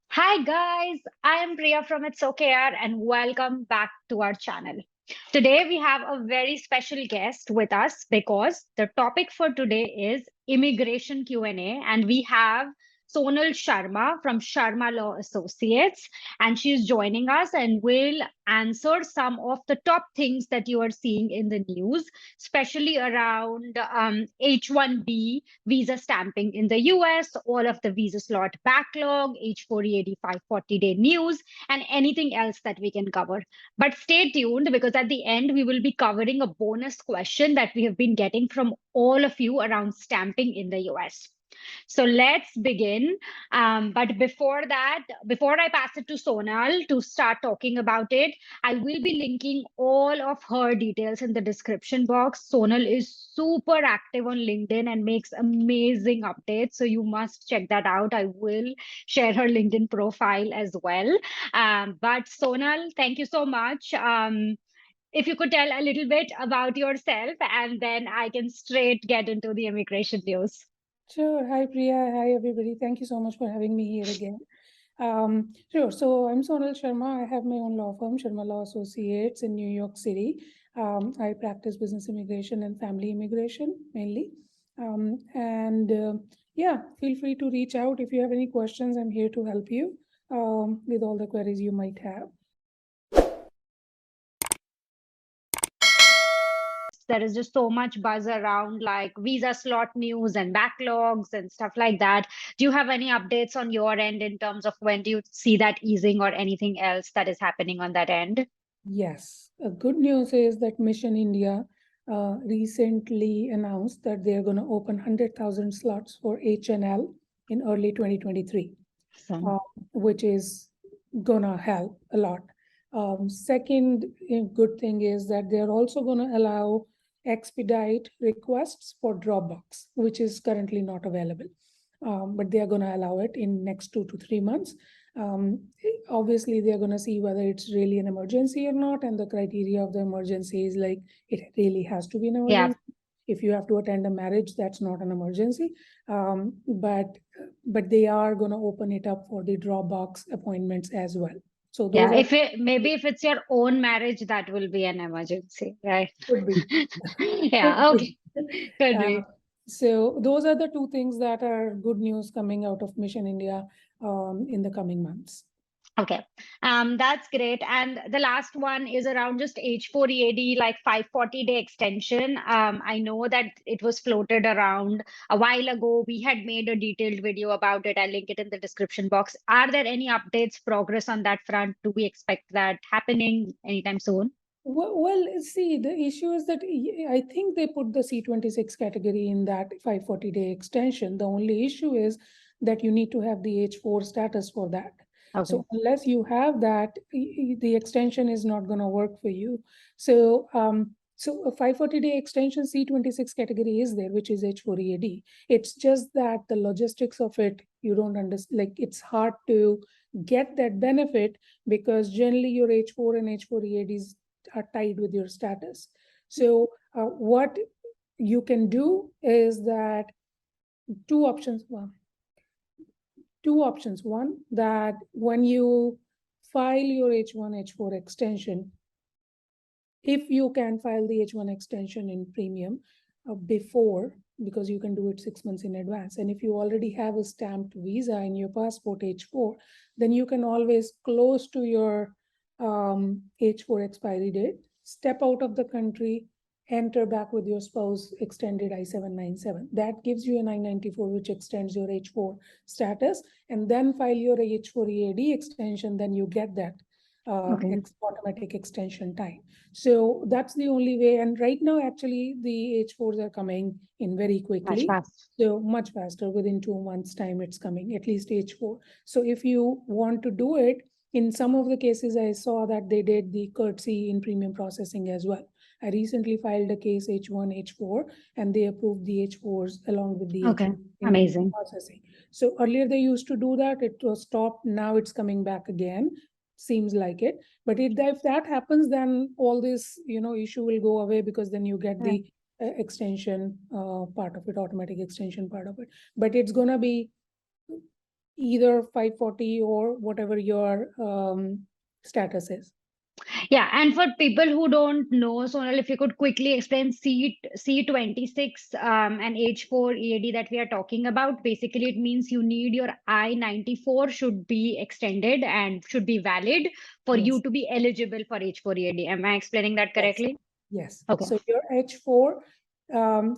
Hi guys, I am Priya from It's OKR and welcome back to our channel. Today we have a very special guest with us because the topic for today is immigration Q&A and we have Sonal Sharma from Sharma Law Associates and she's joining us and will answer some of the top things that you are seeing in the news, especially around H-1B visa stamping in the US, all of the visa slot backlog, H-4EAD 540-day news, and anything else that we can cover. But stay tuned because at the end, we will be covering a bonus question that we have been getting from all of you around stamping in the US. So let's begin. But before that, before I pass it to Sonal to start talking about it, I will be linking all of her details in the description box. Sonal is super active on LinkedIn and makes amazing updates. So you must check that out. I will share her LinkedIn profile as well. But Sonal, thank you so much. If you could tell a little bit about yourself, and then I can straight get into the immigration news. Sure. Hi, Priya. Hi, everybody. Thank you so much for having me here again. Sure. So I'm Sonal Sharma. I have my own law firm, Sharma Law Associates in New York City. I practice business immigration and family immigration mainly. Yeah, feel free to reach out if you have any questions. I'm here to help you with all the queries you might have. There is just so much buzz around like visa slot news and backlogs and stuff like that. Do you have any updates on your end in terms of when do you see that easing or anything else that is happening on that end? Yes, good news is that Mission India recently announced that they're going to open 100,000 slots for HNL in early 2023, Awesome. uh, which is going to help a lot. Second good thing is that they're also going to allow expedite requests for Dropbox, which is currently not available. But they are going to allow it in next 2 to 3 months. Um, Obviously, they're going to see whether it's really an emergency or not, and the criteria of the emergency is like it really has to be an Yeah. emergency. If you have to attend a marriage, that's not an emergency. But they are going to open it up for the Dropbox appointments as well. So those Yeah. are Maybe if it's your own marriage, that will be an emergency, right? could be could Yeah. be. Okay. Could Uh, be. so those are the two things that are good news coming out of Mission India in the coming months. Okay, that's great. And the last one is around just H4EAD, like 540-day extension. I know that it was floated around a while ago. We had made a detailed video about it. I'll link it in the description box. Are there any updates, progress on that front? Do we expect that happening anytime soon? Well, see, the issue is that I think they put the C26 category in that 540-day extension. The only issue is that you need to have the H4 status for that. Okay. So unless you have that, the extension is not going to work for you. So a 540-day extension C26 category is there, which is H4EAD. It's just that the logistics of it, you don't understand, like it's hard to get that benefit because generally your H4 and H4EADs are tied with your status. So what you can do is that two options. Well, two options. One, that when you file your H1, H4 extension, if you can file the H1 extension in premium before, because you can do it 6 months in advance. And if you already have a stamped visa in your passport H4, then you can always close to your H4 expiry date, step out of the country, enter back with your spouse extended I-797. That gives you an I-94, which extends your H4 status, and then file your H4EAD extension, then you get that Okay. automatic extension time. So that's the only way. And right now, actually, the H4s are coming in very Much quickly. fast. So much faster, within 2 months' time, it's coming, at least H4. So if you want to do it, in some of the cases, I saw that they did the courtesy in premium processing as well. I recently filed a case H1, H4, and they approved the H4s along with the Okay. H1 in premium Amazing. processing. So earlier they used to do that, it was stopped, now it's coming back again, seems like it. But if that happens, then all this issue will go away because then you get Yeah. the extension part of it, automatic extension part of it. But it's gonna be either 540 or whatever your status is. Yeah, and for people who don't know, Sonal, if you could quickly explain C26 and H4 EAD that we are talking about. Basically, it means you need your I-94 should be extended and should be valid for you Yes. to be eligible for H4 EAD. Am I explaining that Yes. correctly? Yes. Okay. So your H4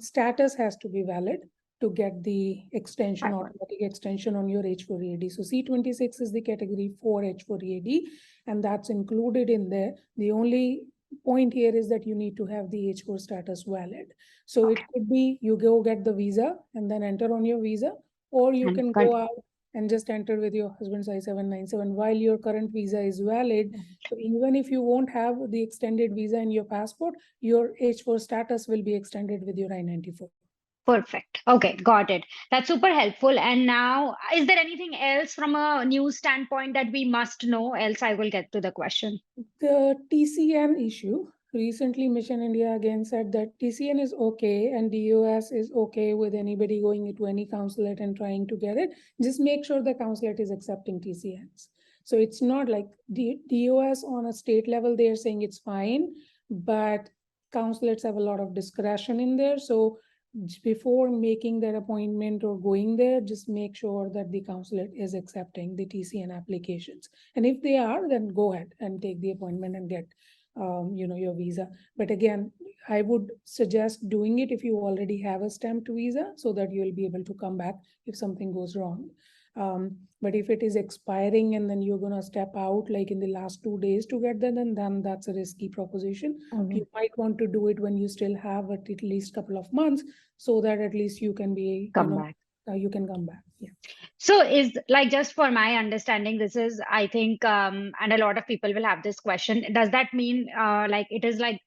status has to be valid to get the extension, Fine. automatic extension on your H4 EAD. So C26 is the category for H4 EAD, and that's included in there. The only point here is that you need to have the H4 status valid. So it Okay. could be you go get the visa and then enter on your visa, or you And can go continue. out and just enter with your husband's I-797 while your current visa is valid. So even if you won't have the extended visa in your passport, your H4 status will be extended with your I-94. Perfect. Okay, got it. That's super helpful. And now, is there anything else from a news standpoint that we must know? Else, I will get to the question. The TCN issue, recently Mission India again said that TCN is okay and DOS is okay with anybody going into any consulate and trying to get it. Just make sure the consulate is accepting TCNs. So it's not like DOS on a state level, they're saying it's fine, but consulates have a lot of discretion in there. So before making that appointment or going there, just make sure that the consulate is accepting the TCN applications. And if they are, then go ahead and take the appointment and get, your visa. But again, I would suggest doing it if you already have a stamped visa so that you'll be able to come back if something goes wrong. But if it is expiring and then you're gonna step out like in the last 2 days to get that, then that's a risky proposition. You might want to do it when you still have at least couple of months so that at least you can be, Come back. you can come back. Yeah. So is like just for my understanding, this is I think and a lot of people will have this question. Does that mean like it is like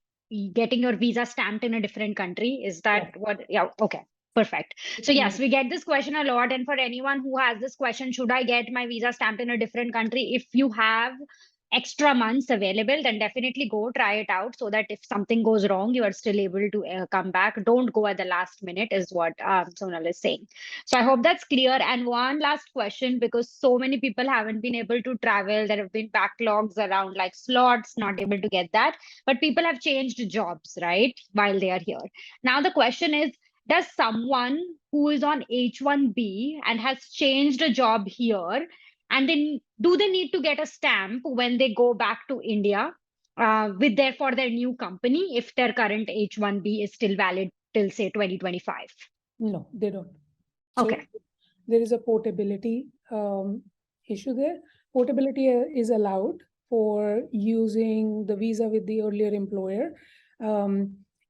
getting your visa stamped in a different country? Is that Yeah. what? Yeah, okay. Perfect. So yes, we get this question a lot. And for anyone who has this question, should I get my visa stamped in a different country? If you have extra months available, then definitely go try it out so that if something goes wrong, you are still able to come back. Don't go at the last minute, is what Sonal is saying. So I hope that's clear. And one last question, because so many people haven't been able to travel, there have been backlogs around like slots, not able to get that. But people have changed jobs, right, while they are here. Now the question is, does someone who is on H1B and has changed a job here, and then do they need to get a stamp when they go back to India with their for their new company if their current H1B is still valid till say 2025? No, they don't. So Okay. there is a portability issue there. Portability is allowed for using the visa with the earlier employer.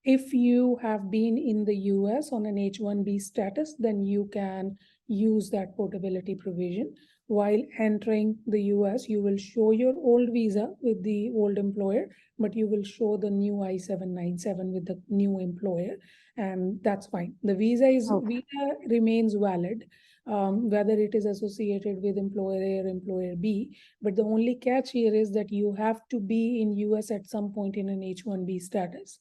If you have been in the US on an H1B status, then you can use that portability provision. While entering the US, you will show your old visa with the old employer, but you will show the new I-797 with the new employer, and that's fine. The visa remains valid, whether it is associated with employer A or employer B. But the only catch here is that you have to be in US at some point in an H1B status.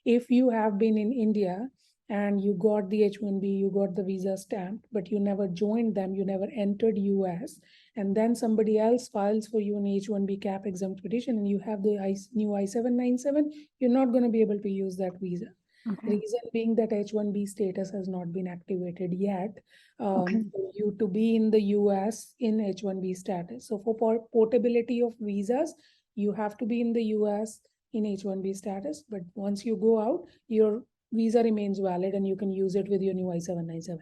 If you have been in India and you got the H1B, you got the visa stamped, but you never joined them, you never entered US, and then somebody else files for you an H1B cap exempt petition and you have the new I-797, you're not going to be able to use that visa. Okay. Reason being that H1B status has not been activated yet Okay. for you to be in the US in H1B status. So for portability of visas, you have to be in the US in H1B status, but once you go out, your visa remains valid and you can use it with your new I-797.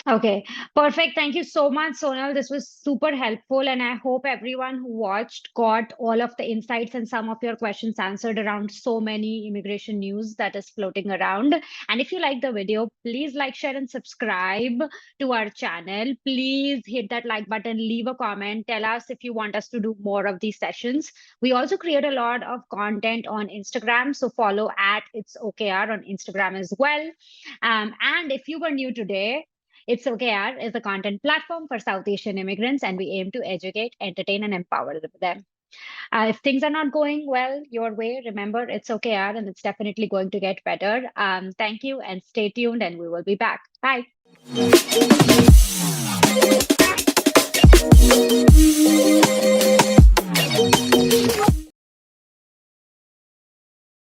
Okay, perfect. Thank you so much, Sonal. This was super helpful, and I hope everyone who watched got all of the insights and some of your questions answered around so many immigration news that is floating around. And if you like the video, please like, share, and subscribe to our channel. Please hit that like button, leave a comment, tell us if you want us to do more of these sessions. We also create a lot of content on Instagram, so follow at It's OKR on Instagram as well. And if you were new today, it's OKR is a content platform for South Asian immigrants, and we aim to educate, entertain, and empower them. If things are not going well your way, remember it's OKR and it's definitely going to get better. Thank you and stay tuned, and we will be back. Bye.